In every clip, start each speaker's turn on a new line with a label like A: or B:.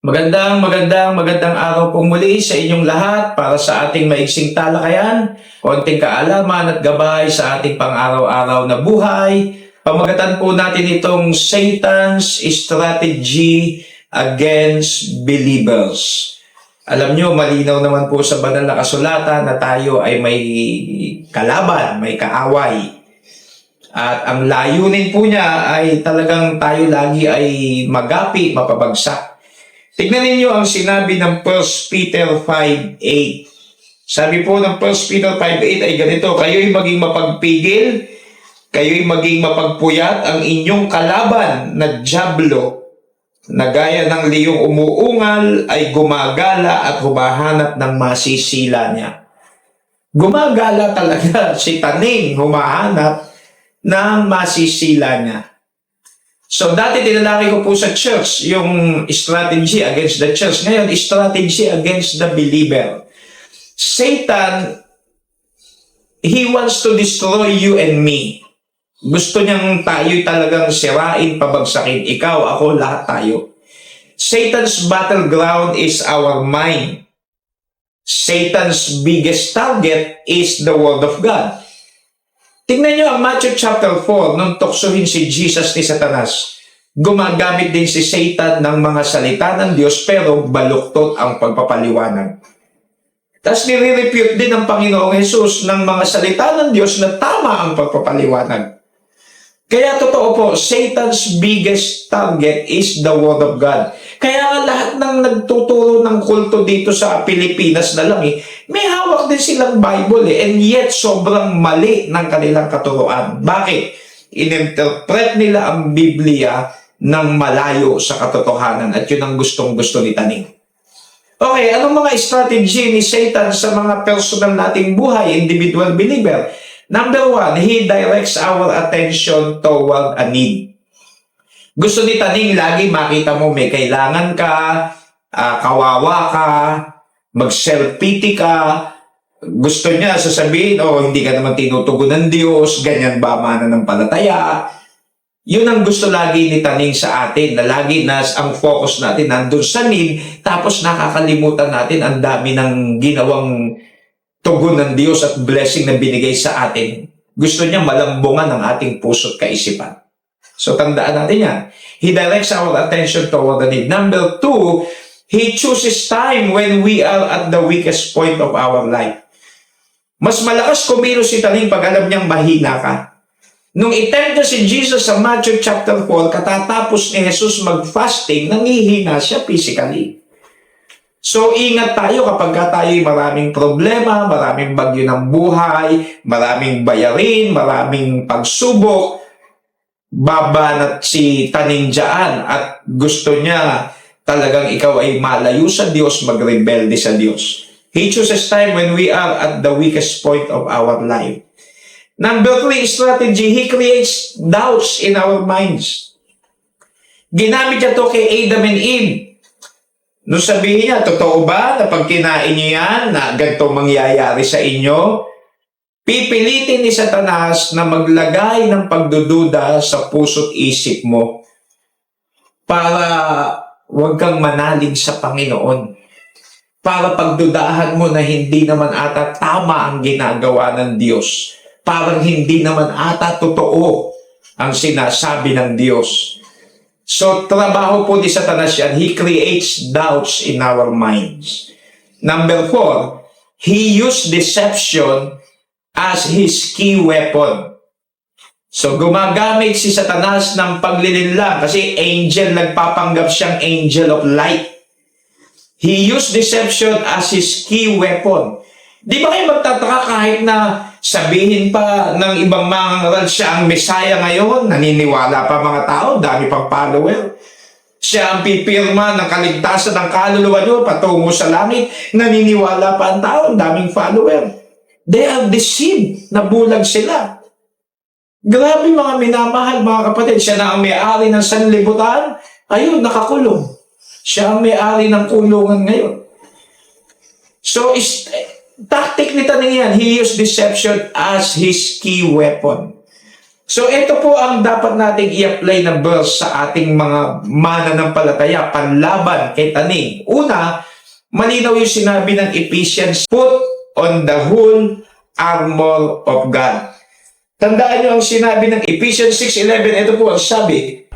A: Magandang araw pong muli sa inyong lahat para sa ating maiksing talakayan, konting kaalaman at gabay sa ating pang-araw-araw na buhay. Pamagatan po natin itong Satan's Strategy Against Believers. Alam nyo, malinaw naman po sa banal na kasulatan na tayo ay may kalaban, may kaaway. At ang layunin po niya ay talagang tayo lagi ay magapi, mapabagsak. Tignan ninyo ang sinabi ng 1 Peter 5:8. Sabi po ng 1 Peter 5:8 ay ganito, kayo'y maging mapagpigil, kayo'y maging mapagpuyat, ang inyong kalaban na dyablo, na gaya ng liyong umuungal, ay gumagala at humahanap ng masisila niya. Gumagala talaga si Taning, humahanap ng masisila niya. So, dati dinalaki ko po sa church yung strategy against the church. Ngayon, strategy against the believer. Satan, he wants to destroy you and me. Gusto niyang tayo'y talagang sirain, pabagsakin. Ikaw, ako, lahat tayo. Satan's battleground is our mind. Satan's biggest target is the Word of God. Tingnan nyo ang Matthew chapter 4, nung tuksohin si Jesus ni Satanas. Gumagamit din si Satan ng mga salita ng Diyos pero baluktot ang pagpapaliwanag. Tapos nire-refute din ng Panginoong Jesus ng mga salita ng Diyos na tama ang pagpapaliwanag. Kaya totoo po, Satan's biggest target is the Word of God. Kaya nga lahat ng nagtuturo ng kulto dito sa Pilipinas na lang may hawak din silang Bible and yet sobrang mali ng kanilang katuruan. Bakit? Ininterpret nila ang Biblia ng malayo sa katotohanan at yun ang gustong-gusto ni Taning. Okay, anong mga strategy ni Satan sa mga personal nating buhay, individual believer? Number 1, he directs our attention toward a need. Gusto ni Taning lagi makita mo may kailangan ka, kawawa ka, mag-self-pity ka. Gusto niya sasabihin, hindi ka naman tinutugon ng Diyos, ganyan ba mananampalataya? Yun ang gusto lagi ni Taning sa atin, na lagi ang focus natin nandun sa need, tapos nakakalimutan natin ang dami ng ginawang tugon ng Diyos at blessing na binigay sa atin. Gusto niya malambungan ang ating puso't kaisipan. So tandaan natin yan. He directs our attention toward the need. Number 2, he chooses time when we are at the weakest point of our life. Mas malakas kumilos si Taning pag alam niyang mahina ka. Nung itempt niya si Jesus sa Matthew chapter 4, katatapos ni Jesus mag-fasting, nangihina siya physically. So, ingat tayo kapag tayo'y maraming problema, maraming bagyo ng buhay, maraming bayarin, maraming pagsubok, babanat si Taning dyan at gusto niya talagang ikaw ay malayo sa Diyos, magrebelde sa Diyos. He chooses time when we are at the weakest point of our life. Number 3 strategy, he creates doubts in our minds. Ginamit niya to kay Adam and Eve. Nung sabihin niya, totoo ba na pag kinain niyo yan, na ganito mangyayari sa inyo? Pipilitin ni Satanas na maglagay ng pagdududa sa puso't isip mo para huwag kang manalig sa Panginoon. Para pagdudahan mo na hindi naman ata tama ang ginagawa ng Diyos. Parang hindi naman ata totoo ang sinasabi ng Diyos. So, trabaho po ni Satanas yan. He creates doubts in our minds. Number 4, he used deception as his key weapon. So, gumagamit si Satanas ng paglilinlang kasi nagpapanggap siyang angel of light. He used deception as his key weapon. Di ba kayo magtataka kahit na sabihin pa ng ibang mga ngaral siya ang Messiah ngayon, naniniwala pa mga tao, dami pang follower. Siya ang pipirma ng kaligtasan ng kaluluwa nyo patungo sa langit, naniniwala pa ang tao, daming follower. They are deceived, nabulag sila. Grabe mga minamahal mga kapatid, siya na ang may-ari ng sanlibutan, ayun, nakakulong. Siya ang may-ari ng kulungan ngayon. So, tactic ni Taning yan, he used deception as his key weapon. So ito po ang dapat nating i-apply na verse sa ating mga mananampalataya panlaban kay taning. Una, malinaw yung sinabi ng Ephesians, put on the whole armor of God. Tandaan nyo ang sinabi ng Ephesians 6:11. Ito po ang sabi,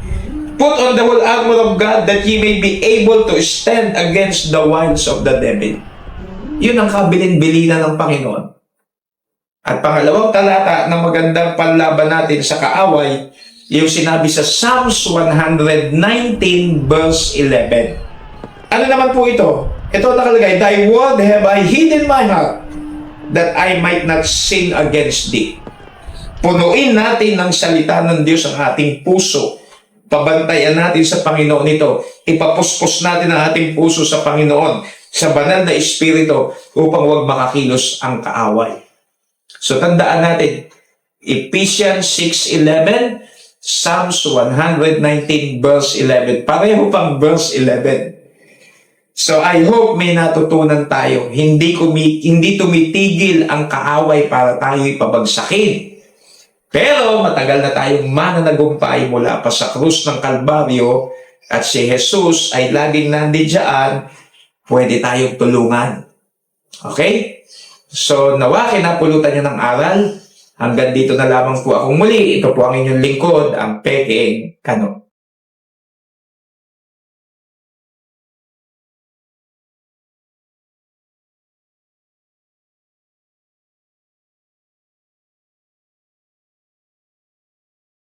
A: put on the whole armor of God that ye may be able to stand against the wiles of the devil. Yun ang kabilin-bilinan ng Panginoon. At pangalawang talata ng magandang panlaban natin sa kaaway, yung sinabi sa Psalms 119 verse 11. Ano naman po ito? Ito nakalagay, thy word have I hid in my heart, that I might not sin against thee. Punuin natin ng salita ng Diyos ang ating puso. Pabantayan natin sa Panginoon ito. Ipapuspos natin ang ating puso sa Panginoon, sa banal na Espiritu, upang huwag makakilos ang kaaway. So tandaan natin, Ephesians 6:11, Psalms 119 verse 11. Pareho pang verse 11. So I hope may natutunan tayo. Hindi tumitigil ang kaaway para tayo ipabagsakin. Pero matagal na tayong mananagumpay mula pa sa krus ng Kalbaryo at si Jesus ay laging nandiyan, pwede tayong tulungan. Okay? So, nawa kinapulutan nyo ng aral. Hanggang dito na lamang po akong muli. Ito po ang inyong lingkod, ang Peking Kano.